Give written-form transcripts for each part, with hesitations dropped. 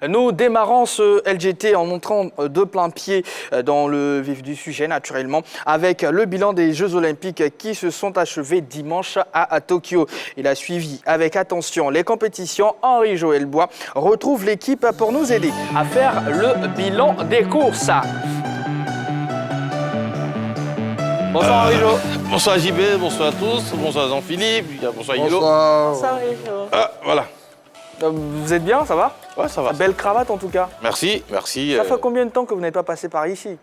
Nous démarrons ce LGT en montrant de plein pied dans le vif du sujet, naturellement, avec le bilan des Jeux Olympiques qui se sont achevés dimanche à Tokyo. Il a suivi avec attention les compétitions. Henri-Joël Bois retrouve l'équipe pour nous aider à faire le bilan des courses. Bonsoir Henri-Jo. Bonsoir JB, bonsoir à tous, bonsoir Jean-Philippe, bonsoir Yelo. Bonsoir Henri-Jo. Voilà. Vous êtes bien, ça va? Ouais, ça va. Belle cravate en tout cas. Merci, merci. Ça fait combien de temps que vous n'êtes pas passé par ici?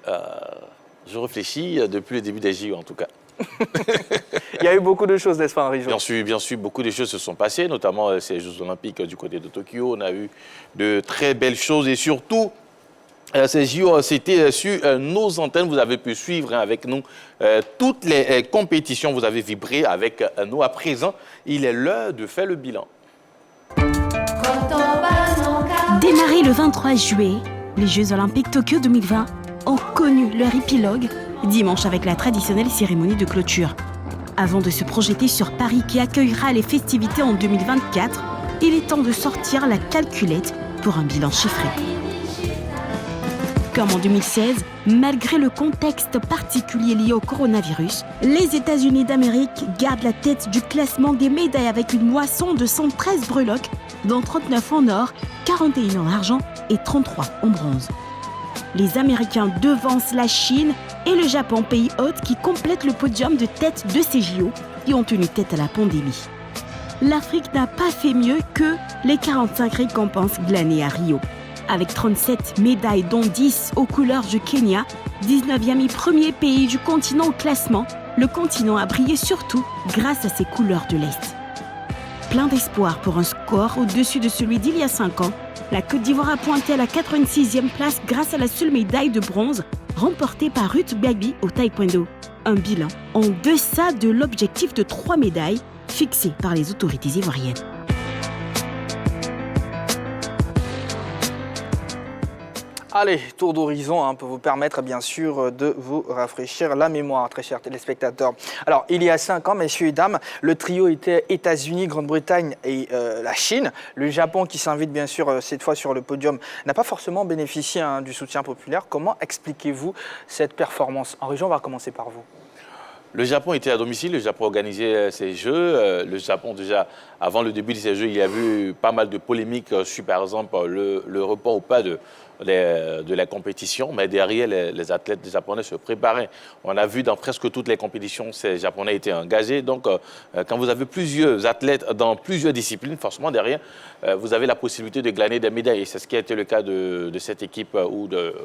Je réfléchis depuis le début des JO en tout cas. Il y a eu beaucoup de choses, n'est-ce pas Henri-Jo? Bien sûr, beaucoup de choses se sont passées, notamment ces Jeux Olympiques du côté de Tokyo. On a eu de très belles choses et surtout, ces JO, c'était sur nos antennes. Vous avez pu suivre avec nous toutes les compétitions. Vous avez vibré avec nous. À présent, il est l'heure de faire le bilan. Démarrés le 23 juillet, les Jeux Olympiques Tokyo 2020 ont connu leur épilogue dimanche avec la traditionnelle cérémonie de clôture. Avant de se projeter sur Paris qui accueillera les festivités en 2024, il est temps de sortir la calculette pour un bilan chiffré. Comme en 2016, malgré le contexte particulier lié au coronavirus, les États-Unis d'Amérique gardent la tête du classement des médailles avec une moisson de 113 breloques, dont 39 en or, 41 en argent et 33 en bronze. Les Américains devancent la Chine et le Japon, pays hôte, qui complètent le podium de tête de ces JO qui ont tenu tête à la pandémie. L'Afrique n'a pas fait mieux que les 45 récompenses glanées à Rio. Avec 37 médailles, dont 10 aux couleurs du Kenya, 19e et premier pays du continent au classement, le continent a brillé surtout grâce à ses couleurs de l'Est. Plein d'espoir pour un score au-dessus de celui d'il y a 5 ans, la Côte d'Ivoire a pointé à la 86e place grâce à la seule médaille de bronze remportée par Ruth Biabi au taekwondo. Un bilan en deçà de l'objectif de 3 médailles fixé par les autorités ivoiriennes. Allez, tour d'horizon peut vous permettre bien sûr de vous rafraîchir la mémoire, très chers téléspectateurs. Alors, il y a 5 ans, messieurs et dames, le trio était États-Unis, Grande-Bretagne et la Chine. Le Japon, qui s'invite bien sûr cette fois sur le podium, n'a pas forcément bénéficié du soutien populaire. Comment expliquez-vous cette performance? Henri-Jo, on va commencer par vous. Le Japon était à domicile, le Japon organisait ses Jeux. Le Japon, déjà, avant le début de ces Jeux, il y a eu pas mal de polémiques sur, par exemple, le report ou pas de la compétition. Mais derrière, les athlètes japonais se préparaient. On a vu dans presque toutes les compétitions, ces Japonais étaient engagés. Donc, quand vous avez plusieurs athlètes dans plusieurs disciplines, forcément, derrière, vous avez la possibilité de glaner des médailles. Et c'est ce qui a été le cas de cette équipe ou de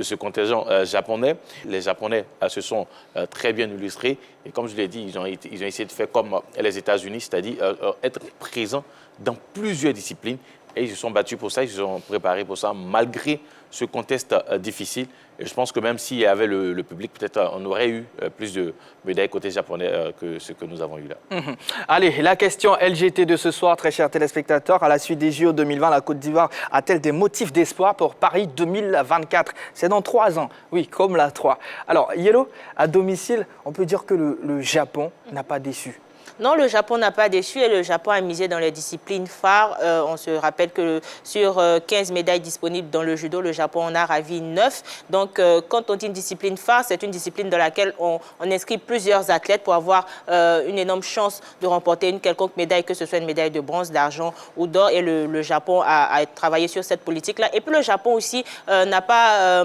ce contingent japonais. Les Japonais se sont très bien illustrés. Et comme je l'ai dit, ils ont essayé de faire comme les États-Unis, c'est-à-dire être présents dans plusieurs disciplines. Et ils se sont battus pour ça, ils se sont préparés pour ça, malgré ce contexte difficile. Et je pense que même s'il y avait le public, peut-être on aurait eu plus de médailles côté japonais que ce que nous avons eu là. Allez, la question LGT de ce soir, très chers téléspectateurs. À la suite des JO 2020, la Côte d'Ivoire a-t-elle des motifs d'espoir pour Paris 2024? C'est dans 3 ans, oui, comme la 3. Alors, Yelo, à domicile, on peut dire que le Japon n'a pas déçu. Non, le Japon n'a pas déçu et le Japon a misé dans les disciplines phares. On se rappelle que sur 15 médailles disponibles dans le judo, le Japon en a ravi 9. Donc, quand on dit une discipline phare, c'est une discipline dans laquelle on inscrit plusieurs athlètes pour avoir une énorme chance de remporter une quelconque médaille, que ce soit une médaille de bronze, d'argent ou d'or. Et le Japon a travaillé sur cette politique-là. Et puis, le Japon aussi n'a pas...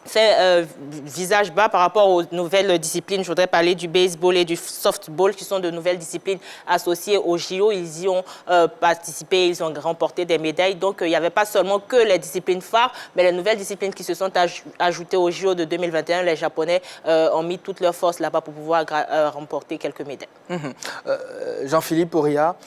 fait visage bas par rapport aux nouvelles disciplines. Je voudrais parler du baseball et du softball, qui sont de nouvelles disciplines associées au JO. Ils y ont participé, ils ont remporté des médailles. Donc, il n'y avait pas seulement que les disciplines phares, mais les nouvelles disciplines qui se sont ajoutées au JO de 2021. Les Japonais ont mis toutes leurs forces là-bas pour pouvoir remporter quelques médailles. Jean-Philippe Auria,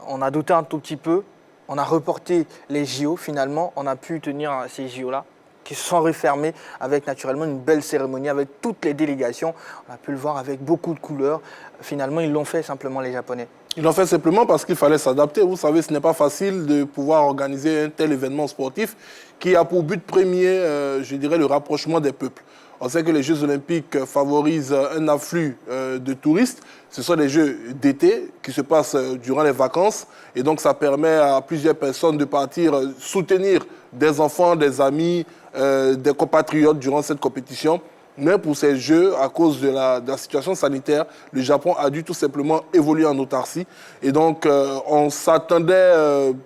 on a douté un tout petit peu. On a reporté les JO, finalement. On a pu tenir ces JO-là, qui se sont refermés avec naturellement une belle cérémonie, avec toutes les délégations. On a pu le voir avec beaucoup de couleurs. Finalement, ils l'ont fait simplement, les Japonais. Ils l'ont fait simplement parce qu'il fallait s'adapter. Vous savez, ce n'est pas facile de pouvoir organiser un tel événement sportif qui a pour but premier, je dirais, le rapprochement des peuples. On sait que les Jeux olympiques favorisent un afflux de touristes. Ce sont des Jeux d'été qui se passent durant les vacances. Et donc, ça permet à plusieurs personnes de partir soutenir des enfants, des amis, des compatriotes durant cette compétition. Mais pour ces Jeux, à cause de la situation sanitaire, le Japon a dû tout simplement évoluer en autarcie. Et donc, on s'attendait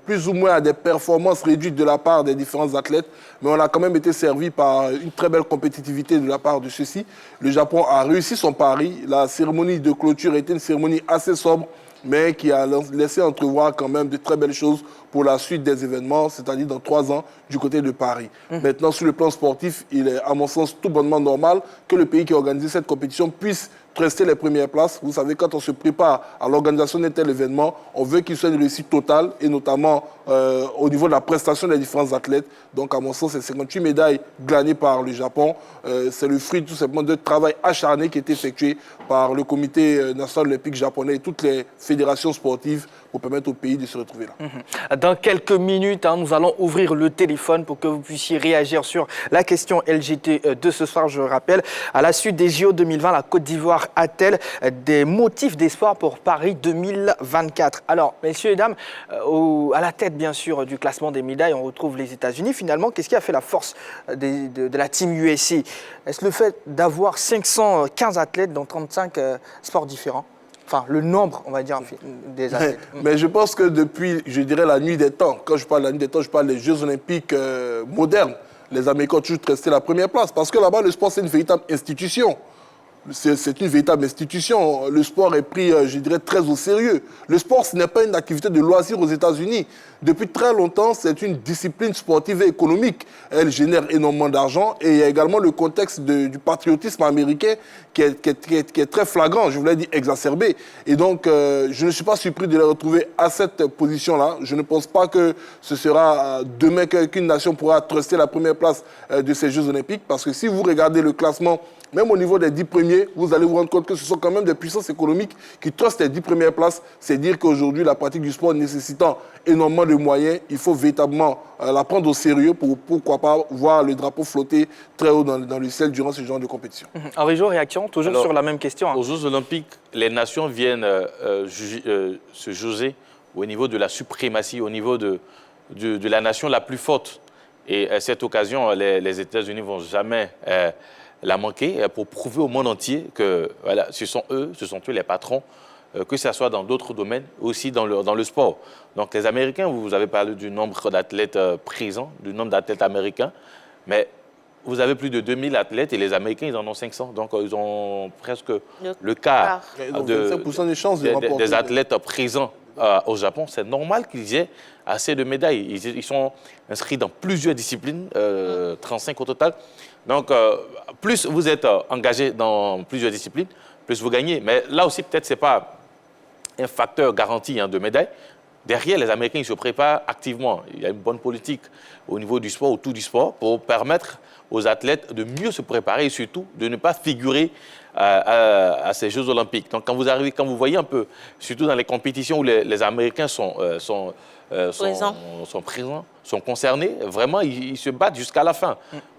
plus ou moins à des performances réduites de la part des différents athlètes. Mais on a quand même été servi par une très belle compétitivité de la part de ceux-ci. Le Japon a réussi son pari. La cérémonie de clôture était une cérémonie assez sobre, mais qui a laissé entrevoir quand même de très belles choses pour la suite des événements, c'est-à-dire dans 3 ans du côté de Paris. Maintenant, sur le plan sportif, il est à mon sens tout bonnement normal que le pays qui a organisé cette compétition puisse rester les premières places. Vous savez, quand on se prépare à l'organisation d'un tel événement, on veut qu'il soit une réussite totale, et notamment au niveau de la prestation des différents athlètes. Donc, à mon sens, ces 58 médailles glanées par le Japon, c'est le fruit tout simplement d'un travail acharné qui est effectué par le comité national olympique japonais et toutes les fédérations sportives pour permettre au pays de se retrouver là. Dans quelques minutes, nous allons ouvrir le téléphone pour que vous puissiez réagir sur la question LGT de ce soir. Je rappelle, à la suite des JO 2020, la Côte d'Ivoire a-t-elle des motifs d'espoir pour Paris 2024? Alors, messieurs et dames, à la tête, bien sûr, du classement des médailles, on retrouve les États-Unis. Finalement, qu'est-ce qui a fait la force de la team USA? Est-ce le fait d'avoir 515 athlètes dans 35 sports différents? Enfin, le nombre, on va dire, des athlètes. Mais je pense que depuis, je dirais, la nuit des temps, quand je parle de la nuit des temps, je parle des Jeux olympiques modernes. Les Américains ont toujours resté la première place. Parce que là-bas, le sport, c'est une véritable institution. C'est une véritable institution. Le sport est pris, je dirais, très au sérieux. Le sport, ce n'est pas une activité de loisir aux États-Unis. Depuis très longtemps, c'est une discipline sportive et économique. Elle génère énormément d'argent. Et il y a également le contexte du patriotisme américain qui est très flagrant, je vous l'ai dit, exacerbé. Et donc, je ne suis pas surpris de les retrouver à cette position-là. Je ne pense pas que ce sera demain qu'une nation pourra truster la première place de ces Jeux olympiques. Parce que si vous regardez le classement, même au niveau des 10 premiers, vous allez vous rendre compte que ce sont quand même des puissances économiques qui trustent les 10 premières places. C'est dire qu'aujourd'hui, la pratique du sport nécessitant énormément de moyens, il faut véritablement la prendre au sérieux pour, pourquoi pas, voir le drapeau flotter très haut dans le ciel durant ce genre de compétition. Henri-Jo, réaction, toujours sur la même question. Aux Jeux olympiques, les nations viennent se juger au niveau de la suprématie, au niveau de la nation la plus forte. Et à cette occasion, les États-Unis ne vont jamais la manquer pour prouver au monde entier que voilà, ce sont eux les patrons, que ce soit dans d'autres domaines, aussi dans le sport. Donc les Américains, vous avez parlé du nombre d'athlètes présents, du nombre d'athlètes américains, mais vous avez plus de 2000 athlètes et les Américains, ils en ont 500. Donc ils ont presque le quart des athlètes présents au Japon. C'est normal qu'ils aient assez de médailles. Ils sont inscrits dans plusieurs disciplines, 35 au total. Donc, plus vous êtes engagé dans plusieurs disciplines, plus vous gagnez. Mais là aussi, peut-être, ce n'est pas un facteur garanti de médailles. Derrière, les Américains, ils se préparent activement. Il y a une bonne politique au niveau du sport, autour du sport, pour permettre aux athlètes de mieux se préparer et surtout de ne pas figurer à ces Jeux olympiques. Donc, quand vous voyez un peu, surtout dans les compétitions où les Américains sont présents, sont concernés, vraiment, ils se battent jusqu'à la fin.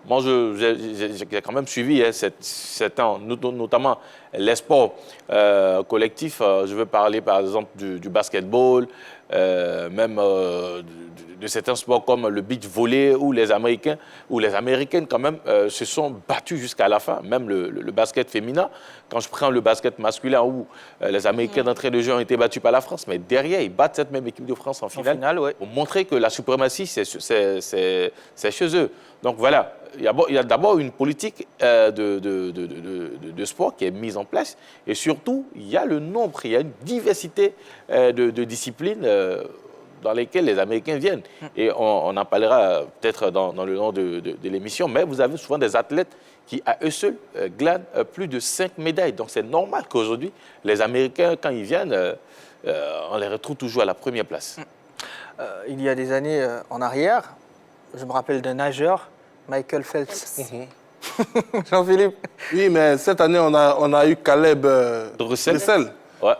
Moi, j'ai quand même suivi notamment les sports collectifs. Je veux parler, par exemple, du basketball, même de certains sports comme le beach volley, où les Américains ou les Américaines, quand même, se sont battus jusqu'à la fin. Même le basket féminin, quand je prends le basket masculin, où les Américains d'entrée de jeu ont été battus par la France, mais derrière, ils battent cette même équipe de France en finale pour montrer que la suprématie, c'est chez eux. Donc voilà, il y a d'abord une politique de sport qui est mise en place et surtout, il y a le nombre, il y a une diversité de disciplines dans lesquelles les Américains viennent. Et on en parlera peut-être dans le long de l'émission, mais vous avez souvent des athlètes qui, à eux seuls, glanent plus de 5 médailles. Donc c'est normal qu'aujourd'hui, les Américains, quand ils viennent, on les retrouve toujours à la première place. Il y a des années en arrière, je me rappelle d'un nageur, Michael Phelps. Jean-Philippe. Oui, mais cette année, on a eu Caleb Dressel.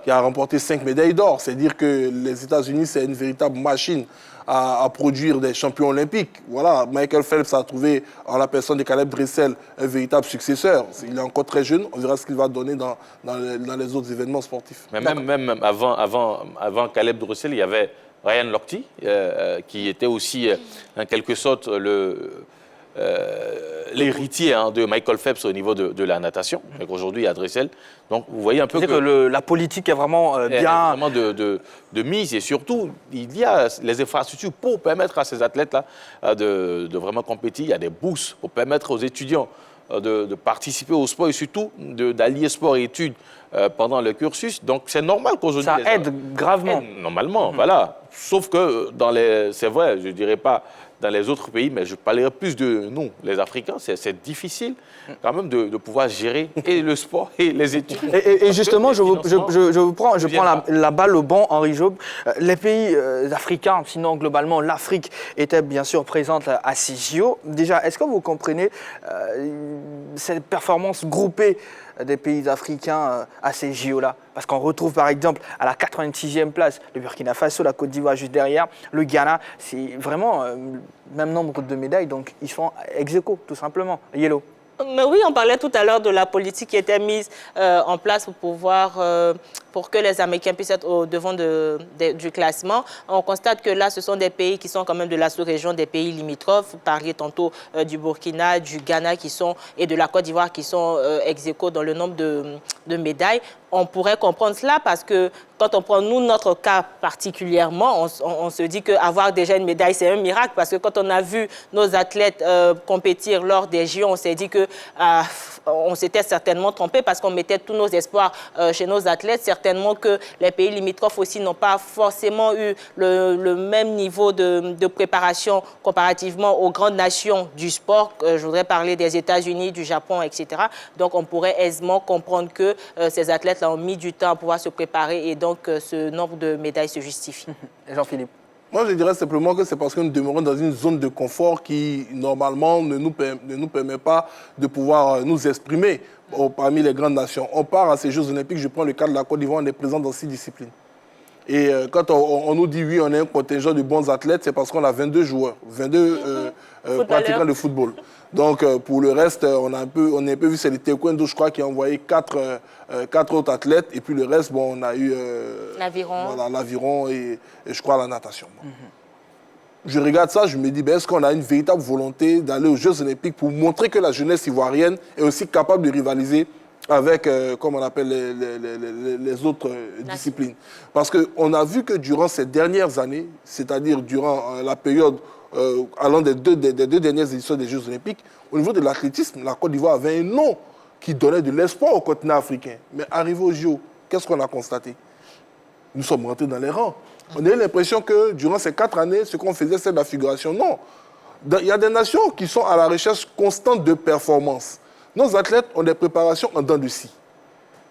qui a remporté 5 médailles d'or. C'est dire que les États-Unis, c'est une véritable machine à produire des champions olympiques. Voilà, Michael Phelps a trouvé en la personne de Caleb Dressel un véritable successeur. Il est encore très jeune, on verra ce qu'il va donner dans les autres événements sportifs. Mais même avant Caleb Dressel, il y avait Ryan Lochte, qui était aussi en quelque sorte l'héritier de Michael Phelps au niveau de la natation. Donc aujourd'hui, il y a Dressel. Donc vous voyez un peu que la politique est vraiment bien... vraiment de mise, et surtout, il y a les infrastructures pour permettre à ces athlètes-là de vraiment compétir. Il y a des bourses pour permettre aux étudiants de participer au sport et surtout d'allier sport et études pendant le cursus. Donc c'est normal qu'aujourd'hui... Ça aide gravement. Normalement, voilà. Sauf que c'est vrai, je ne dirais pas dans les autres pays, mais je parlerai plus de nous, les Africains. C'est difficile quand même de pouvoir gérer et le sport et les études. Et justement, je prends la balle au bon, Henri Job. Les pays africains, sinon globalement l'Afrique, était bien sûr présente à ces JO. Déjà, est-ce que vous comprenez cette performance groupée des pays africains à ces JO-là? Parce qu'on retrouve par exemple à la 86e place le Burkina Faso, la Côte d'Ivoire juste derrière, le Ghana. C'est vraiment le même nombre de médailles, donc ils sont ex aequo, tout simplement. Yellow. Mais oui, on parlait tout à l'heure de la politique qui était mise en place pour que les Américains puissent être au devant du classement. On constate que là, ce sont des pays qui sont quand même de la sous-région, des pays limitrophes. Vous parliez tantôt du Burkina, du Ghana et de la Côte d'Ivoire qui sont ex aequo dans le nombre de médailles. On pourrait comprendre cela parce que quand on prend, nous, notre cas particulièrement, on se dit qu'avoir déjà une médaille, c'est un miracle. Parce que quand on a vu nos athlètes compétir lors des JO, on s'est dit qu'on s'était certainement trompé parce qu'on mettait tous nos espoirs chez nos athlètes. Certainement que les pays limitrophes aussi n'ont pas forcément eu le même niveau de préparation comparativement aux grandes nations du sport. Je voudrais parler des États-Unis, du Japon, etc. Donc, on pourrait aisément comprendre que ces athlètes ont mis du temps à pouvoir se préparer et donc ce nombre de médailles se justifie. Jean-Philippe. Moi, je dirais simplement que c'est parce que nous demeurons dans une zone de confort qui, normalement, ne nous permet pas de pouvoir nous exprimer parmi les grandes nations. On part à ces Jeux Olympiques, je prends le cas de la Côte d'Ivoire, on est présent dans 6 disciplines. Et quand on nous dit, oui, on a un contingent de bons athlètes, c'est parce qu'on a 22 joueurs, 22 pratiquants de football. Donc, pour le reste, on a un peu vu, c'est le taekwondo, je crois, qui a envoyé 4 autres athlètes. Et puis le reste, bon, on a eu l'aviron et je crois la natation. Je regarde ça, je me dis, est-ce qu'on a une véritable volonté d'aller aux Jeux Olympiques pour montrer que la jeunesse ivoirienne est aussi capable de rivaliser avec, comme on appelle, les autres disciplines. Parce qu'on a vu que durant ces dernières années, c'est-à-dire durant la période allant des deux dernières éditions des Jeux Olympiques, au niveau de l'athlétisme, la Côte d'Ivoire avait un nom qui donnait de l'espoir au continent africain. Mais arrivé aux JO, qu'est-ce qu'on a constaté? Nous sommes rentrés dans les rangs. On a eu l'impression que durant ces 4 années, ce qu'on faisait, c'est de la figuration. Non. Il y a des nations qui sont à la recherche constante de performance. Nos athlètes ont des préparations en dents de scie.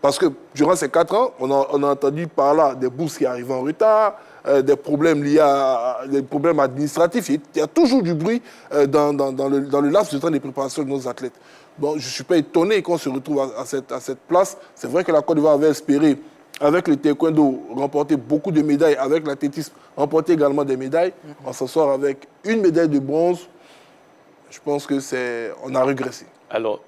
Parce que durant ces 4 ans, on a entendu par là des bourses qui arrivent en retard, des problèmes liés à des problèmes administratifs. Il y a toujours du bruit dans le laps de temps des préparations de nos athlètes. Bon, je ne suis pas étonné qu'on se retrouve à cette place. C'est vrai que la Côte d'Ivoire avait espéré, avec le taekwondo, remporter beaucoup de médailles, avec l'athlétisme, remporter également des médailles. On s'en sort avec une médaille de bronze. Je pense qu'on a régressé. Alors,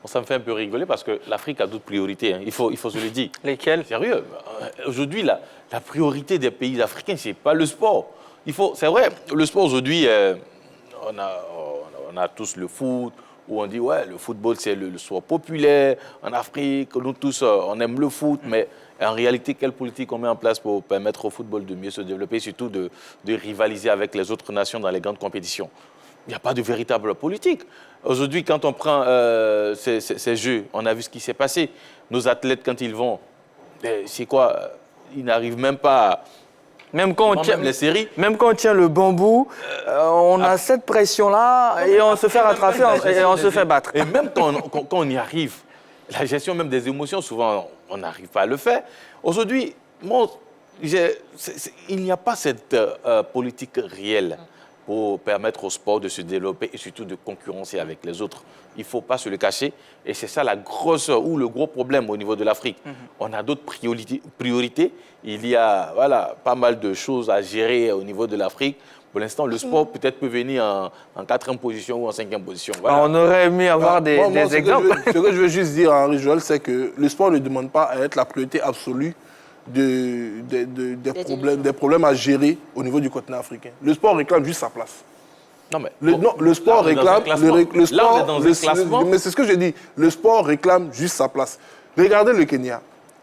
ça me fait un peu rigoler parce que l'Afrique a d'autres priorités, hein. Il faut se le dire. Lesquelles? Sérieux. Aujourd'hui, la priorité des pays africains, ce n'est pas le sport. C'est vrai, le sport aujourd'hui, on a tous le foot, où on dit, ouais, le football, c'est le sport populaire. En Afrique, nous tous, on aime le foot, mais en réalité, quelle politique on met en place pour permettre au football de mieux se développer, surtout de rivaliser avec les autres nations dans les grandes compétitions? Il n'y a pas de véritable politique. Aujourd'hui, quand on prend ces Jeux, on a vu ce qui s'est passé. Nos athlètes, quand ils vont, c'est quoi? Ils n'arrivent même pas Même quand on tient le bambou, on a cette pression-là et on se fait rattraper et on se fait battre. Et même quand on y arrive, la gestion même des émotions, souvent, on n'arrive pas à le faire. Aujourd'hui, il n'y a pas cette politique réelle pour permettre au sport de se développer et surtout de concurrencer avec les autres. Il ne faut pas se le cacher. Et c'est ça la grosse ou le gros problème au niveau de l'Afrique. On a d'autres priorités. Il y a pas mal de choses à gérer au niveau de l'Afrique. Pour l'instant, le sport peut-être peut venir en 4e position ou en 5e position. Voilà. On aurait aimé avoir des exemples. Ce que je veux juste dire à Henri Joël, c'est que le sport ne demande pas à être la priorité absolue des problèmes à gérer au niveau du continent africain. Le sport réclame juste sa place. Non, mais le sport réclame... Mais c'est ce que j'ai dit. Le sport réclame juste sa place. Regardez le Kenya.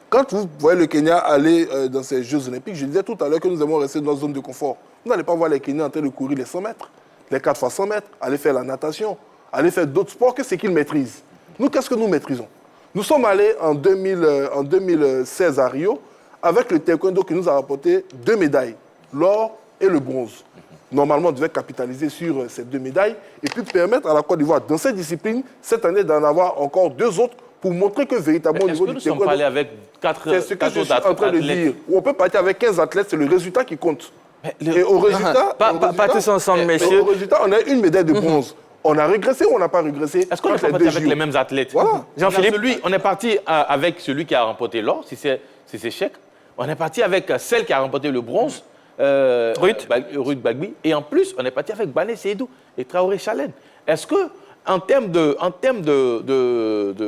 Quand vous voyez le Kenya aller dans ces Jeux Olympiques, je disais tout à l'heure que nous aimons rester dans notre zone de confort. Vous n'allez pas voir les Kenyans en train de courir les 100 mètres, les 4 x 100 mètres, aller faire la natation, aller faire d'autres sports que ce qu'ils maîtrisent. Nous, qu'est-ce que nous maîtrisons? Nous sommes allés en 2016 à Rio avec le taekwondo qui nous a rapporté 2 médailles, l'or et le bronze. Normalement, on devait capitaliser sur ces 2 médailles et puis permettre à la Côte d'Ivoire, dans cette discipline, cette année, d'en avoir encore 2 autres pour montrer que véritablement au niveau du taekwondo... Est-ce que nous sommes pas allés avec 4 c'est ce que je suis en train de dire. On peut partir avec 15 athlètes, c'est le résultat qui compte. Et au résultat... Pas tous ensemble, messieurs. Au résultat, on a une médaille de bronze. On a régressé ou on n'a pas régressé? Est-ce qu'on est parti avec les mêmêmes athlètes? Voilà. Jean-Philippe, on est parti avec celui qui a remporté l'or, si c'est chèque. On est parti avec celle qui a remporté le bronze, Ruth Bagby. Et en plus, on est parti avec Bané Seydou et Traoré Chalen. Est-ce que, en termes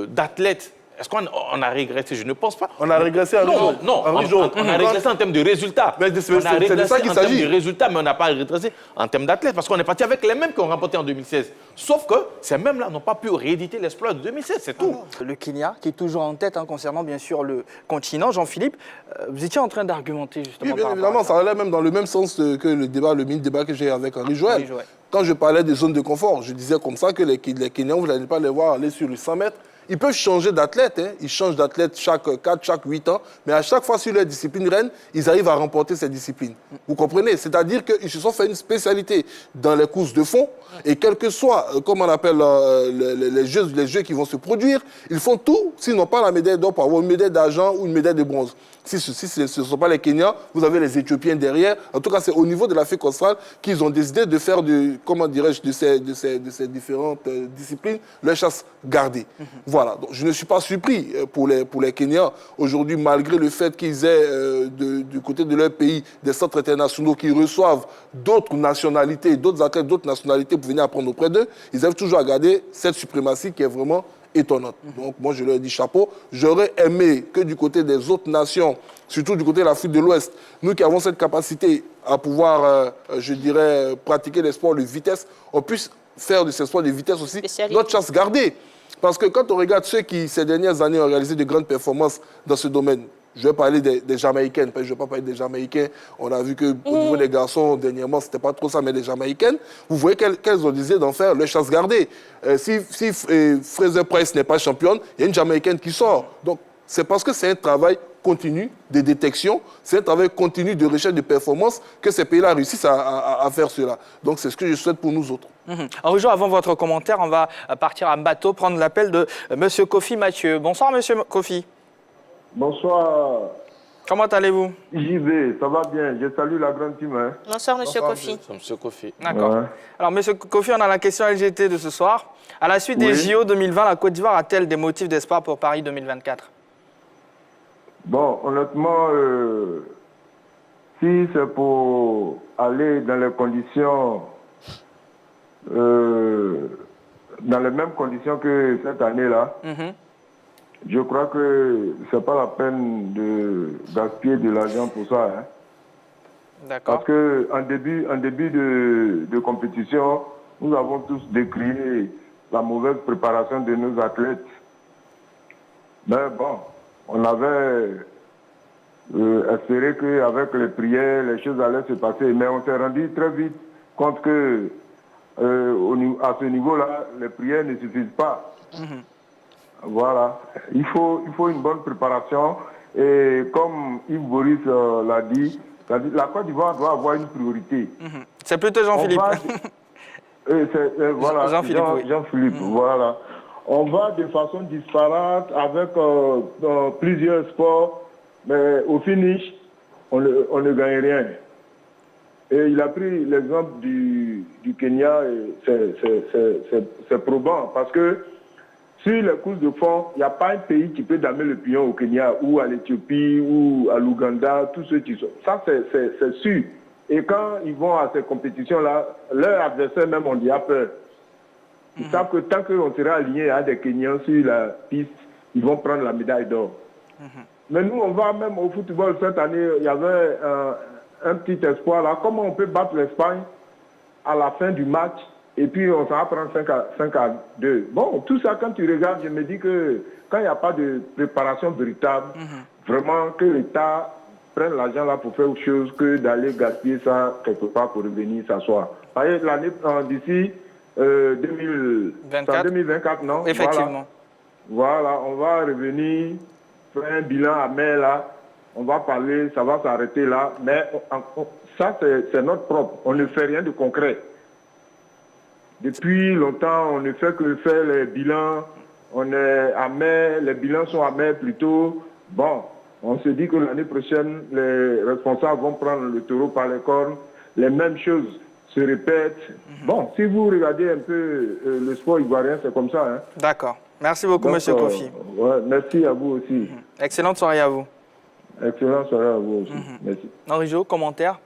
d'athlètes, est-ce qu'on a régressé? Je ne pense pas. On a régressé à Rio. Non, on a régressé en termes de résultats. Mais c'est de ça qu'il s'agit. En termes de résultats, mais on n'a pas régressé en termes d'athlètes, parce qu'on est parti avec les mêmes qui ont remporté en 2016. Sauf que ces mêmes-là n'ont pas pu rééditer l'exploit de 2016, c'est tout. Le Kenya, qui est toujours en tête concernant bien sûr le continent. Jean-Philippe, vous étiez en train d'argumenter justement. Oui, bien évidemment, ça allait même dans le même sens que le mini-débat que j'ai avec Henri Joël. Quand je parlais des zones de confort, je disais comme ça que les Kenyans, vous n'allez pas les voir aller sur les 100 mètres. Ils peuvent changer d'athlète, ils changent d'athlète chaque 4, chaque 8 ans, mais à chaque fois sur leur discipline reine, ils arrivent à remporter cette discipline. Vous comprenez? C'est-à-dire qu'ils se sont fait une spécialité dans les courses de fond, et quel que soit, comme on appelle les jeux qui vont se produire, ils font tout, s'ils n'ont pas la médaille d'or, pour avoir une médaille d'argent ou une médaille de bronze. Si ce ne sont pas les Kenyans, vous avez les Éthiopiens derrière. En tout cas, c'est au niveau de l'Afrique australe qu'ils ont décidé de faire de ces différentes disciplines leur chasse gardée. Voilà. Donc, je ne suis pas surpris pour les Kenyans. Aujourd'hui, malgré le fait qu'ils aient du côté de leur pays des centres internationaux qui reçoivent d'autres nationalités, d'autres athlètes, d'autres nationalités pour venir apprendre auprès d'eux, ils arrivent toujours à garder cette suprématie qui est vraiment étonnante. Donc moi je leur dis chapeau. J'aurais aimé que du côté des autres nations, surtout du côté de l'Afrique de l'Ouest, nous qui avons cette capacité à pouvoir, je dirais, pratiquer les sports de vitesse, on puisse faire de ces sports de vitesse aussi notre chasse gardée. Parce que quand on regarde ceux qui, ces dernières années, ont réalisé de grandes performances dans ce domaine, je vais parler des Jamaïcaines, je ne vais pas parler des Jamaïcains. On a vu qu'au niveau des garçons, dernièrement, ce n'était pas trop ça, mais les Jamaïcaines, vous voyez qu'elles ont décidé d'en faire leur chasse gardée. Si Fraser Price n'est pas championne, il y a une Jamaïcaine qui sort. Donc, c'est parce que c'est un travail continu de détection, c'est un travail continu de recherche de performance que ces pays-là réussissent à faire cela. Donc, c'est ce que je souhaite pour nous autres. Alors, avant votre commentaire, on va partir à bateau, prendre l'appel de M. Kofi Mathieu. Bonsoir, M. Kofi. Bonsoir. Comment allez-vous? JB, ça va bien. Je salue la grande team. Hein. Bonsoir, monsieur Kofi. Monsieur Kofi. D'accord. Ouais. Alors, monsieur Kofi, on a la question LGT de ce soir. À la suite des JO 2020, la Côte d'Ivoire a-t-elle des motifs d'espoir pour Paris 2024? Bon, honnêtement, si c'est pour aller dans les conditions, dans les mêmes conditions que cette année-là, je crois que ce n'est pas la peine de gaspiller de l'argent pour ça. Hein. D'accord. Parce qu'en début de compétition, nous avons tous décrié la mauvaise préparation de nos athlètes. Mais bon, on avait espéré qu'avec les prières, les choses allaient se passer. Mais on s'est rendu très vite compte que à ce niveau-là, les prières ne suffisent pas. Voilà. Il faut une bonne préparation. Et comme Yves Boris l'a dit, la Côte d'Ivoire doit avoir une priorité. C'est plutôt Jean-Philippe. Voilà, Jean-Philippe, Jean-Philippe, voilà. On va de façon disparate avec plusieurs sports, mais au finish, on ne gagne rien. Et il a pris l'exemple du Kenya, et c'est probant, parce que sur les courses de fond, il n'y a pas un pays qui peut damer le pion au Kenya, ou à l'Éthiopie, ou à l'Ouganda, tous ceux qui sont... Ça, c'est sûr. Et quand ils vont à ces compétitions-là, leurs adversaires même ont déjà peur. Ils savent que tant qu'on sera aligné à des Kenyans sur la piste, ils vont prendre la médaille d'or. Mais nous, on va même au football cette année, il y avait un petit espoir là. Comment on peut battre l'Espagne à la fin du match et puis on s'en va prendre 5 à 2. Bon, tout ça, quand tu regardes, je me dis que quand il n'y a pas de préparation véritable, vraiment que l'État prenne l'argent là pour faire autre chose que d'aller gaspiller ça quelque part pour revenir s'asseoir. L'année d'ici 2024, non? Effectivement. Voilà, on va revenir, faire un bilan à mai là, on va parler, ça va s'arrêter là, mais ça c'est notre propre, on ne fait rien de concret. Depuis longtemps, on ne fait que faire les bilans, on est à mai, les bilans sont à mai plutôt. Bon, on se dit que l'année prochaine, les responsables vont prendre le taureau par les cornes, les mêmes choses se répètent. Bon, si vous regardez un peu le sport ivoirien, c'est comme ça. Hein. D'accord. Merci beaucoup, M. Kofi. Ouais, merci à vous aussi. Excellente soirée à vous. Excellente soirée à vous aussi. Merci. Henri Jo, commentaire?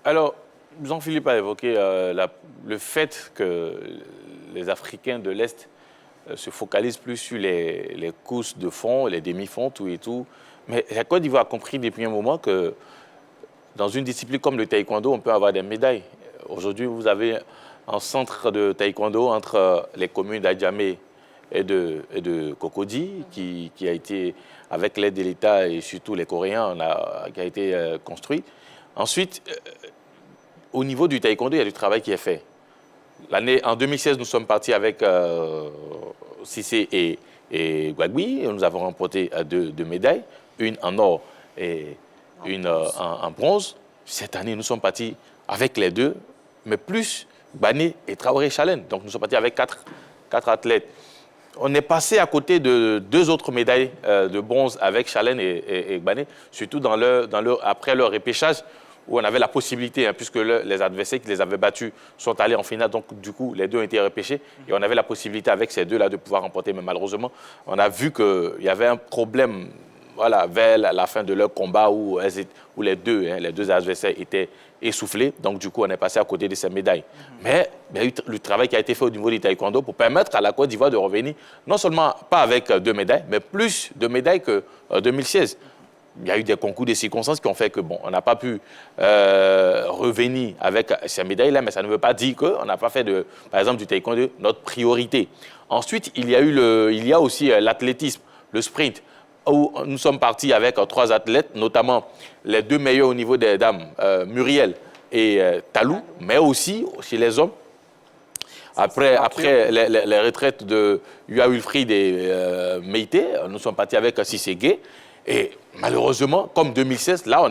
Alors, Jean-Philippe a évoqué le fait que les Africains de l'Est se focalisent plus sur les courses de fond, les demi-fonds, tout et tout. Mais la Côte d'Ivoire a compris depuis un moment que dans une discipline comme le taekwondo, on peut avoir des médailles. Aujourd'hui, vous avez un centre de taekwondo entre les communes d'Adjamé et de Cocody, qui a été, avec l'aide de l'État et surtout les Coréens, qui a été construit. Ensuite, au niveau du taekwondo, il y a du travail qui est fait. En 2016, nous sommes partis avec Cissé et Guagui. Nous avons remporté deux médailles, une en or et une en bronze. Cette année, nous sommes partis avec les deux, mais plus Bané et Traoré Chalen. Donc, nous sommes partis avec quatre athlètes. On est passé à côté de 2 autres médailles de bronze avec Chalen et Bané, surtout après leur repêchage, où on avait la possibilité, puisque les adversaires qui les avaient battus sont allés en finale, donc du coup, les deux ont été repêchés, et on avait la possibilité avec ces deux-là de pouvoir remporter, mais malheureusement, on a vu qu'il y avait un problème vers la fin de leur combat où les deux adversaires étaient essoufflés, donc du coup, on est passé à côté de ces médailles. Mais il y a eu le travail qui a été fait au niveau du taekwondo pour permettre à la Côte d'Ivoire de revenir, non seulement pas avec 2 médailles, mais plus de médailles que 2016. Il y a eu des concours de circonstances qui ont fait que, on n'a pas pu revenir avec ces médailles-là, mais ça ne veut pas dire qu'on n'a pas fait, par exemple, du taekwondo notre priorité. Ensuite, il y a aussi l'athlétisme, le sprint, où nous sommes partis avec 3 athlètes, notamment les 2 meilleurs au niveau des dames, Muriel et Talou, mais aussi chez les hommes. Après les retraites de Yua Wilfried et Meïté, nous sommes partis avec Cissé Gueye. Et malheureusement, comme 2016, là,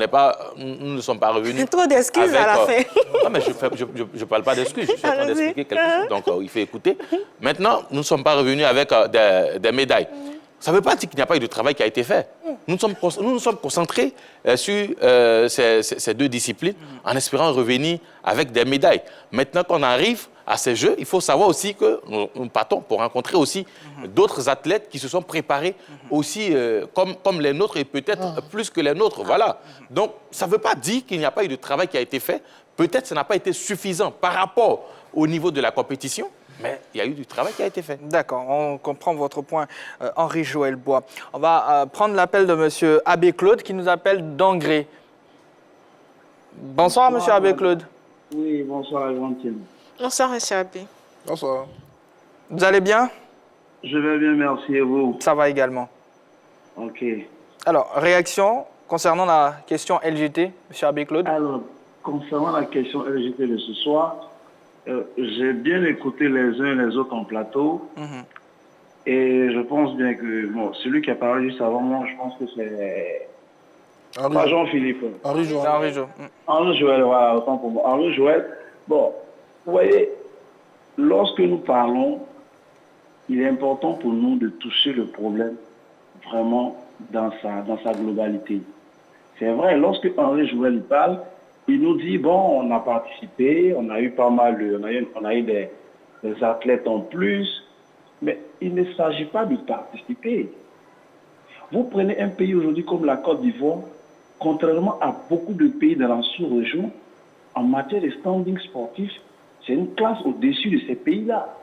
nous ne sommes pas revenus. Trop d'excuses à la fin. Non, mais je ne parle pas d'excuses, je suis en train d'expliquer quelque chose. Donc, il faut écouter. Maintenant, nous ne sommes pas revenus avec des médailles. Ça ne veut pas dire qu'il n'y a pas eu de travail qui a été fait. Nous nous sommes concentrés sur ces 2 disciplines en espérant revenir avec des médailles. Maintenant qu'on arrive à ces Jeux, il faut savoir aussi que nous partons pour rencontrer aussi d'autres athlètes qui se sont préparés aussi comme les nôtres et peut-être plus que les nôtres. Voilà. Donc, ça ne veut pas dire qu'il n'y a pas eu de travail qui a été fait. Peut-être que ça n'a pas été suffisant par rapport au niveau de la compétition. Mais il y a eu du travail qui a été fait. D'accord, on comprend votre point, Henri-Joël Bois. On va prendre l'appel de M. Abbé Claude qui nous appelle d'Angré. Bonsoir, M. Abbé Claude. Oui, bonsoir, Argentine. Bonsoir, M. Abbé. Bonsoir. Vous allez bien? Je vais bien, merci, et vous? Ça va également. Ok. Alors, réaction concernant la question LGT, M. Abbé Claude? Alors, concernant la question LGT de ce soir, j'ai bien écouté les uns et les autres en plateau. Et je pense bien que, celui qui a parlé juste avant moi, je pense que c'est pas Jean-Philippe. Henri-Jo. Henri-Joël, voilà, autant pour moi. Henri-Joël, vous voyez, lorsque nous parlons, il est important pour nous de toucher le problème vraiment dans sa globalité. C'est vrai, lorsque Henri-Joël parle, il nous dit, bon, on a participé, on a eu pas mal, on a eu des athlètes en plus, mais il ne s'agit pas de participer. Vous prenez un pays aujourd'hui comme la Côte d'Ivoire, contrairement à beaucoup de pays dans la sous-région, en matière de standing sportif, c'est une classe au-dessus de ces pays-là.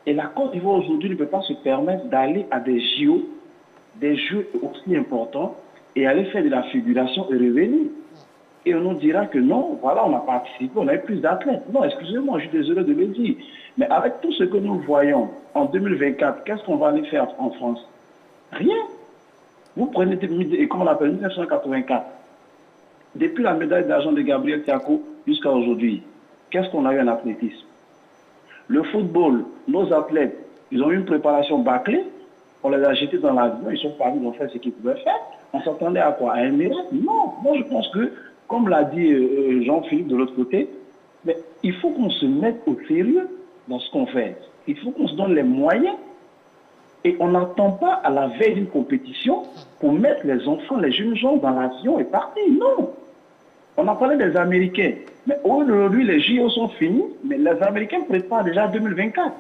Et la Côte d'Ivoire aujourd'hui ne peut pas se permettre d'aller à des JO, des jeux aussi importants, et aller faire de la figuration et revenir. Et on nous dira que non, voilà, on a participé, on a eu plus d'athlètes. Non, excusez-moi, je suis désolé de le dire. Mais avec tout ce que nous voyons en 2024, qu'est-ce qu'on va aller faire en France? Rien. Vous prenez, comment on appelle, 1984. Depuis la médaille d'argent de Gabriel Tiako jusqu'à aujourd'hui, qu'est-ce qu'on a eu en athlétisme? Le football, nos athlètes, ils ont eu une préparation bâclée, on les a jetés dans l'avion, ils sont partis, ils ont fait ce qu'ils pouvaient faire. On s'attendait à quoi? À un miracle? Non. Moi, je pense que, comme l'a dit Jean-Philippe de l'autre côté, mais il faut qu'on se mette au sérieux dans ce qu'on fait. Il faut qu'on se donne les moyens. Et on n'attend pas à la veille d'une compétition pour mettre les enfants, les jeunes gens dans l'avion et partir. Non. On a parlé des Américains. Mais aujourd'hui, les JO sont finis, mais les Américains préparent déjà 2024.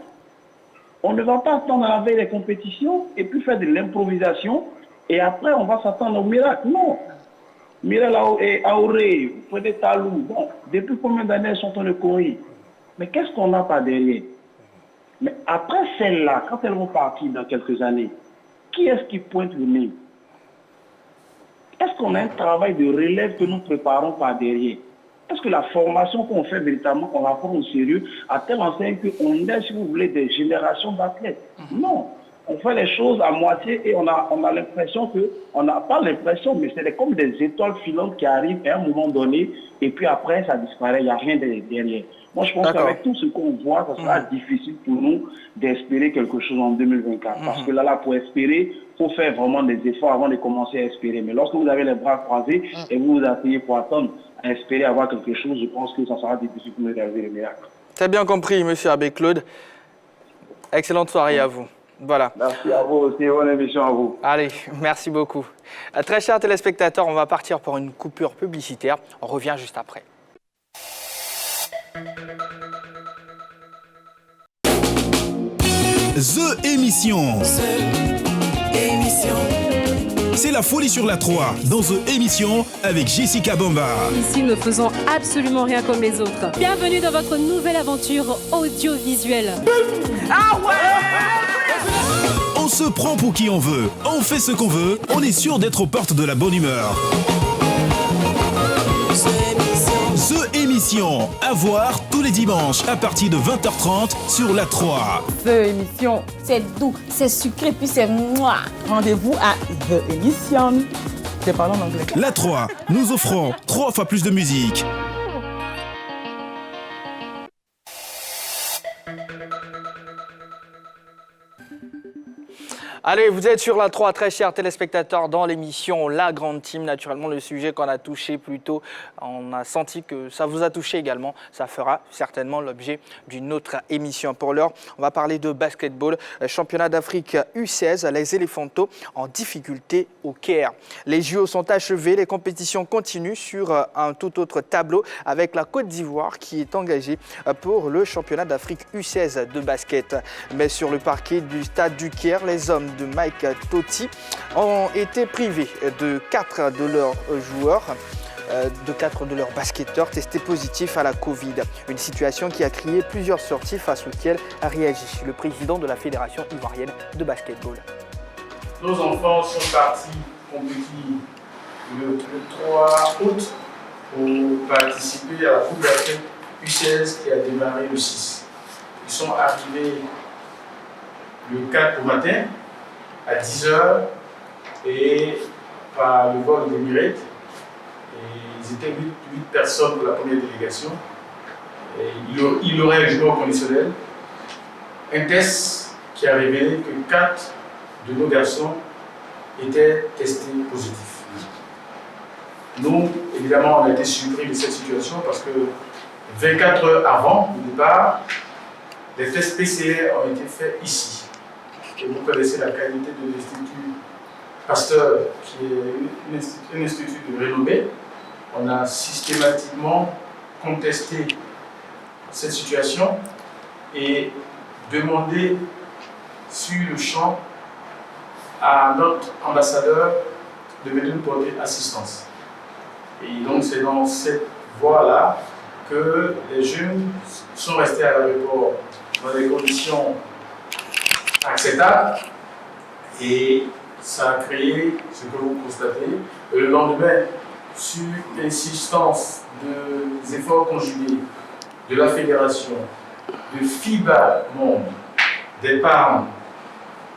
On ne va pas attendre à la veille des compétitions et puis faire de l'improvisation et après on va s'attendre au miracle. Non. Mirel Aouré, vous prenez Talou. Bon, depuis combien d'années elles sont en train de courir? Mais qu'est-ce qu'on n'a pas derrière? Mais après celles-là, quand elles vont partir dans quelques années, qui est-ce qui pointe le nez? Est-ce qu'on a un travail de relève que nous préparons par derrière? Est-ce que la formation qu'on fait véritablement, on la prend au sérieux à telle enseigne qu'on est, si vous voulez, des générations d'athlètes? Non. On fait les choses à moitié et on a l'impression que, on n'a pas l'impression, mais c'est comme des étoiles filantes qui arrivent à un moment donné et puis après ça disparaît, il n'y a rien derrière. Moi je pense qu'avec tout ce qu'on voit, ça sera difficile pour nous d'espérer quelque chose en 2024. Parce que là, pour espérer, il faut faire vraiment des efforts avant de commencer à espérer. Mais lorsque vous avez les bras croisés et vous vous asseyez pour attendre à espérer avoir quelque chose, je pense que ça sera difficile pour nous de réaliser le miracle. Très bien compris, monsieur Abbé Claude. Excellente soirée à vous. Voilà. Merci à vous aussi, bonne émission à vous. Allez, merci beaucoup. Très chers téléspectateurs, on va partir pour une coupure publicitaire. On revient juste après. The Émission. C'est la folie sur la 3 dans The Émission avec Jessica Bamba. Ici, nous ne faisons absolument rien comme les autres. Bienvenue dans votre nouvelle aventure audiovisuelle. Ah ouais! On se prend pour qui on veut, on fait ce qu'on veut, on est sûr d'être aux portes de la bonne humeur. The Émission, à voir tous les dimanches à partir de 20h30 sur la 3. The Émission, c'est doux, c'est sucré, puis c'est moi. Rendez-vous à The Émission. Je parle en anglais. La 3, nous offrons 3 fois plus de musique. Allez, vous êtes sur la 3, très chers téléspectateurs, dans l'émission La Grande Team. Naturellement, le sujet qu'on a touché plus tôt, on a senti que ça vous a touché également. Ça fera certainement l'objet d'une autre émission. Pour l'heure, on va parler de basketball. Championnat d'Afrique U16, les Éléphantos en difficulté au Caire. Les JO sont achevés, les compétitions continuent sur un tout autre tableau avec la Côte d'Ivoire qui est engagée pour le championnat d'Afrique U16 de basket. Mais sur le parquet du stade du Caire, les hommes de Mike Totti ont été privés de 4 de leurs joueurs, de 4 de leurs basketteurs testés positifs à la Covid. Une situation qui a créé plusieurs sorties face auxquelles a réagi le président de la Fédération ivoirienne de basketball. Nos enfants sont partis compétir le 3 août pour participer à la Coupe d'Afrique U16 qui a démarré le 6. Ils sont arrivés le 4 au matin à 10h et par le vol d'Emirates. Ils étaient 8 personnes pour la première délégation. Et il aurait joué au conditionnel. Un test qui a révélé que 4 de nos garçons étaient testés positifs. Nous, évidemment, on a été surpris de cette situation parce que 24 heures avant le départ, les tests PCR ont été faits ici. Et vous connaissez la qualité de l'Institut Pasteur, qui est un institut de renommée. on a systématiquement contesté cette situation et demandé sur le champ à notre ambassadeur de venir nous porter assistance. Et donc c'est dans cette voie-là que les jeunes sont restés à l'aéroport dans des conditions acceptables et ça a créé ce que vous constatez. Et le lendemain, sur l'insistance des efforts conjugués de la fédération, de FIBA Monde, des parents,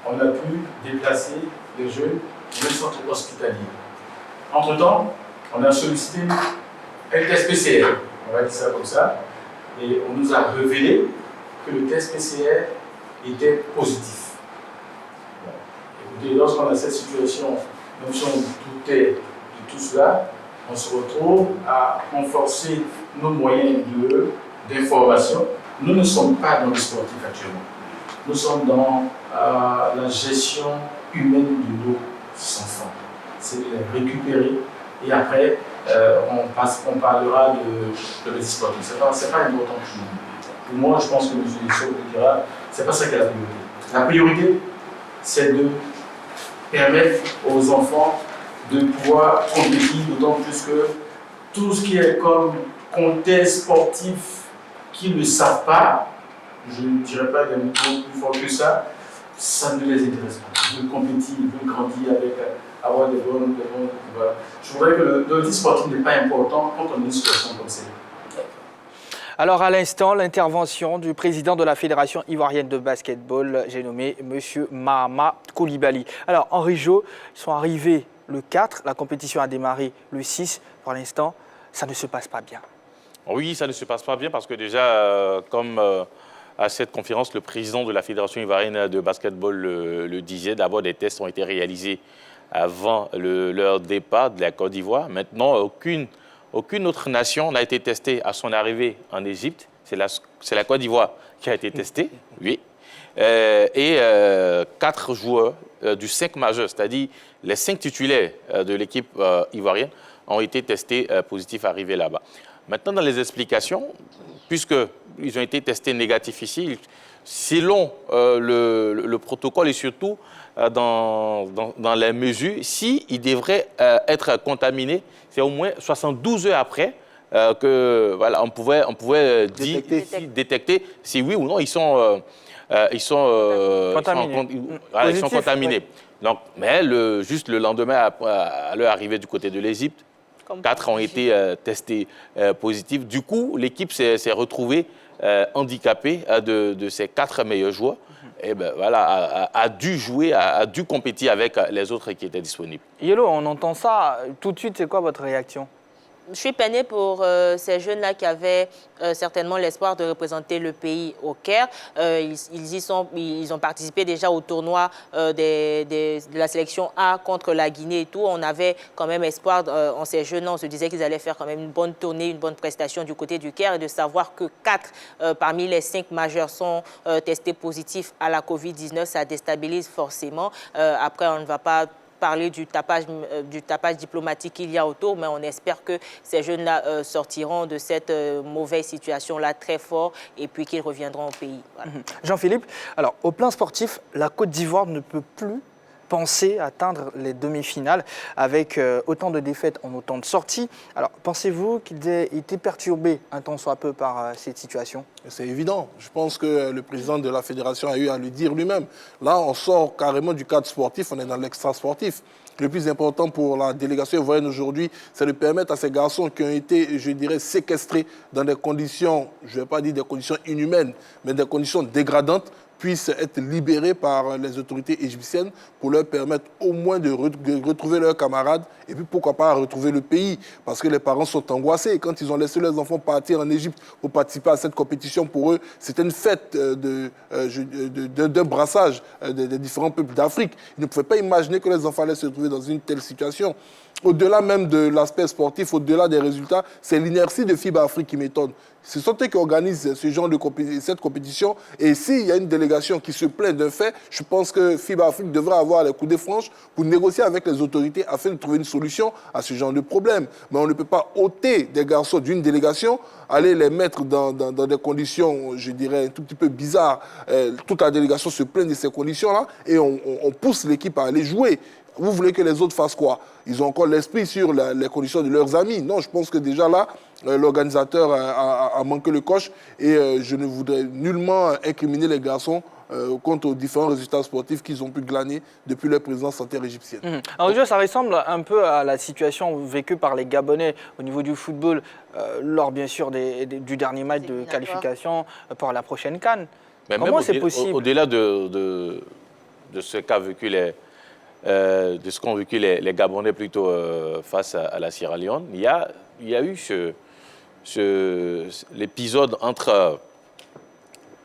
on a pu déplacer les jeunes dans le centre hospitalier. Entre-temps, on a sollicité un test PCR, on va dire ça comme ça, et on nous a révélé que le test PCR était positif. Bon. Écoutez, lorsqu'on a cette situation, même si on doutait de tout cela, on se retrouve à renforcer nos moyens d'information. Nous ne sommes pas dans le sportif actuellement. Nous sommes dans la gestion humaine de nos enfants. C'est de les récupérer et après, on parlera de les sportifs. Ce n'est pas important pour nous. Pour moi, je pense que M. Sow dira, ce n'est pas ça qui est la priorité. La priorité, c'est de permettre aux enfants de pouvoir compétir, d'autant plus que tout ce qui est comme contexte sportif qu'ils ne savent pas, je ne dirais pas des mots plus forts que ça ne les intéresse pas. Ils veulent compétir, ils veulent grandir avec, avoir des bonnes voilà. Je voudrais que le dit sportif n'est pas important quand on est une situation comme celle-là. Alors à l'instant, l'intervention du président de la Fédération ivoirienne de basketball, j'ai nommé M. Mahama Koulibaly. Alors Henri Jo, ils sont arrivés le 4, la compétition a démarré le 6. Pour l'instant, ça ne se passe pas bien. Oui, ça ne se passe pas bien parce que déjà, comme à cette conférence, le président de la Fédération ivoirienne de basketball le disait, d'abord des tests ont été réalisés avant leur départ de la Côte d'Ivoire. Maintenant, aucune autre nation n'a été testée à son arrivée en Égypte. C'est la Côte d'Ivoire qui a été testée, oui. Et 4 joueurs du 5 majeur, c'est-à-dire les 5 titulaires de l'équipe ivoirienne, ont été testés positifs arrivés là-bas. Maintenant, dans les explications, puisqu'ils ont été testés négatifs ici, selon le protocole et surtout dans les mesures, s'ils devraient être contaminés, c'est au moins 72 heures après que voilà, on pouvait détecter si oui ou non ils sont contaminés. Donc, mais juste le lendemain, à leur arrivée du côté de l'Égypte, 4 ont été testés positifs. Du coup, l'équipe s'est retrouvée handicapée de ses 4 meilleurs joueurs. Et ben, voilà, a dû jouer, a dû compétir avec les autres qui étaient disponibles. Yellow, on entend ça. Tout de suite, c'est quoi votre réaction ? Je suis peinée pour ces jeunes-là qui avaient certainement l'espoir de représenter le pays au Caire. Ils ont participé déjà au tournoi de la sélection A contre la Guinée et tout. On avait quand même espoir en ces jeunes-là. On se disait qu'ils allaient faire quand même une bonne tournée, une bonne prestation du côté du Caire. Et de savoir que 4 parmi les 5 majeurs sont testés positifs à la Covid-19, ça déstabilise forcément. Après, on ne va pas parler du tapage diplomatique qu'il y a autour, mais on espère que ces jeunes-là sortiront de cette mauvaise situation-là très fort et puis qu'ils reviendront au pays. Voilà. Jean-Philippe, alors au plan sportif, la Côte d'Ivoire ne peut plus penser atteindre les demi-finales avec autant de défaites en autant de sorties. Alors pensez-vous qu'ils aient été perturbés un tant soit peu par cette situation ? C'est évident. Je pense que le président de la fédération a eu à le dire lui-même. Là, on sort carrément du cadre sportif, on est dans l'extra-sportif. Le plus important pour la délégation ivoirienne aujourd'hui, c'est de permettre à ces garçons qui ont été, je dirais, séquestrés dans des conditions, je ne vais pas dire des conditions inhumaines, mais des conditions dégradantes, puissent être libérés par les autorités égyptiennes pour leur permettre au moins de retrouver leurs camarades et puis pourquoi pas retrouver le pays parce que les parents sont angoissés. Quand ils ont laissé leurs enfants partir en Égypte pour participer à cette compétition, pour eux, c'était une fête de brassage des différents peuples d'Afrique. Ils ne pouvaient pas imaginer que les enfants allaient se retrouver dans une telle situation. Au-delà même de l'aspect sportif, au-delà des résultats, c'est l'inertie de FIBA Afrique qui m'étonne. Ce sont eux qui organisent ce genre de cette compétition et s'il y a une délégation délégation qui se plaint d'un fait, je pense que FIBA Afrique devrait avoir les coups de franche pour négocier avec les autorités afin de trouver une solution à ce genre de problème. Mais on ne peut pas ôter des garçons d'une délégation, aller les mettre dans des conditions, je dirais, un tout petit peu bizarres. Toute la délégation se plaint de ces conditions-là et on pousse l'équipe à aller jouer. Vous voulez que les autres fassent quoi? Ils ont encore l'esprit sur les conditions de leurs amis. Non, je pense que déjà là, l'organisateur a manqué le coche et je ne voudrais nullement incriminer les garçons quant aux différents résultats sportifs qu'ils ont pu glaner depuis leur présence en terre égyptienne. Alors, ça ressemble un peu à la situation vécue par les Gabonais au niveau du football lors, bien sûr, du dernier match de qualification pour la prochaine CAN. Comment c'est possible? Au-delà de ce qu'a vécu de ce qu'ont vécu les Gabonais plutôt face à la Sierra Leone, il y a eu l'épisode entre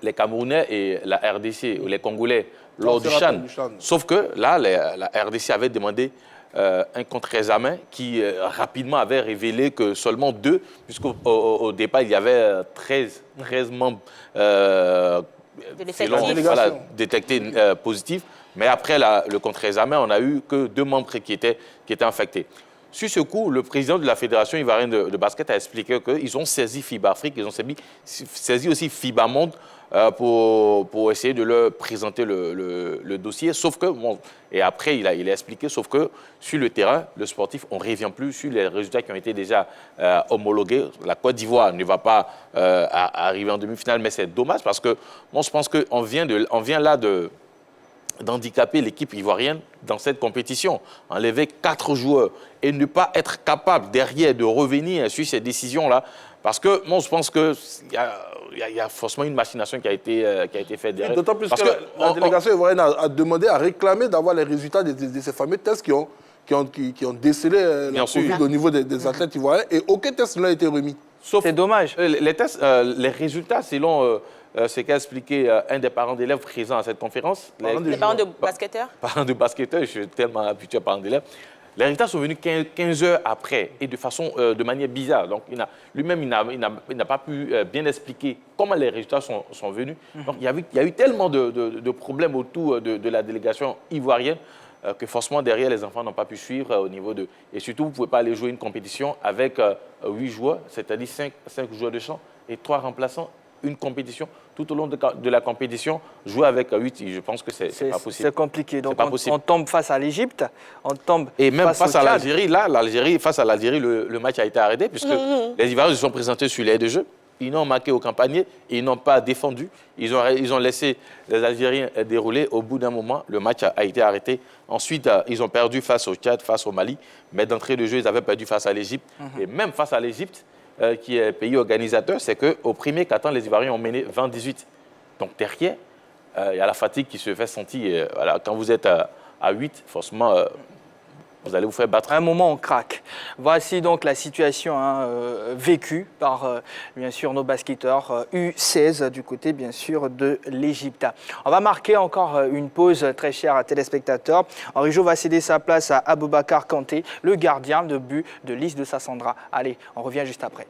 les Camerounais et la RDC, ou les Congolais, lors du Chan. Sauf que là, la RDC avait demandé un contre-examen qui rapidement avait révélé que seulement 2, puisqu'au départ, il y avait 13 membres détectés positifs. Mais après le contre-examen, on n'a eu que 2 membres qui étaient infectés. Sur ce coup, le président de la Fédération ivoirienne de basket a expliqué qu'ils ont saisi FIBA Afrique, ils ont saisi aussi FIBA Monde pour essayer de leur présenter le dossier. Sauf que, et après il a expliqué, sauf que sur le terrain, le sportif, on ne revient plus sur les résultats qui ont été déjà homologués. La Côte d'Ivoire ne va pas arriver en demi-finale, mais c'est dommage parce que je pense qu'on vient là d'handicaper l'équipe ivoirienne dans cette compétition. Enlever 4 joueurs et ne pas être capable derrière de revenir sur ces décisions-là. Parce que moi, je pense qu'il y a forcément une machination qui a été faite derrière. D'autant plus que la délégation ivoirienne a demandé, a réclamé d'avoir les résultats de ces fameux tests qui ont décelé le Covid au niveau des athlètes ivoiriens et aucun test n'a été remis. C'est dommage. Les tests, les résultats, selon ce qu'a expliqué un des parents d'élèves présents à cette conférence. Les parents de basketteurs? Parents de basketteurs, je suis tellement habitué à parents d'élèves. Les résultats sont venus 15 heures après et de manière bizarre. Donc, lui-même, il n'a pas pu bien expliquer comment les résultats sont venus. Donc, il y a eu tellement de problèmes autour de la délégation ivoirienne que forcément, derrière, les enfants n'ont pas pu suivre au niveau de... Et surtout, vous ne pouvez pas aller jouer une compétition avec 8 joueurs, c'est-à-dire 5 joueurs de champ et 3 remplaçants. Une compétition, tout au long de la compétition, jouer avec 8, je pense que c'est pas possible. C'est compliqué. Donc on tombe face à l'Égypte, on tombe et même face à l'Algérie. Là, face à l'Algérie, le match a été arrêté puisque les Ivoiriens se sont présentés sur l'aire de jeu. Ils n'ont marqué aucun panier, ils n'ont pas défendu. Ils ont laissé les Algériens dérouler. Au bout d'un moment, le match a été arrêté. Ensuite, ils ont perdu face au Tchad, face au Mali. Mais d'entrée de jeu, ils avaient perdu face à l'Égypte. Et même face à l'Égypte, qui est pays organisateur, c'est qu'au premier quart-temps, les Ivoiriens ont mené 20-18. Donc derrière, il y a la fatigue qui se fait sentir. Voilà, quand vous êtes à 8, forcément, vous allez vous faire battre. À un moment, on craque. Voici donc la situation vécue par, bien sûr, nos basketteurs U16 du côté, bien sûr, de l'Égypte. On va marquer encore une pause, très chère à téléspectateurs. Henri Jo va céder sa place à Aboubacar Kanté, le gardien de but de l'Is de Sassandra. Allez, on revient juste après.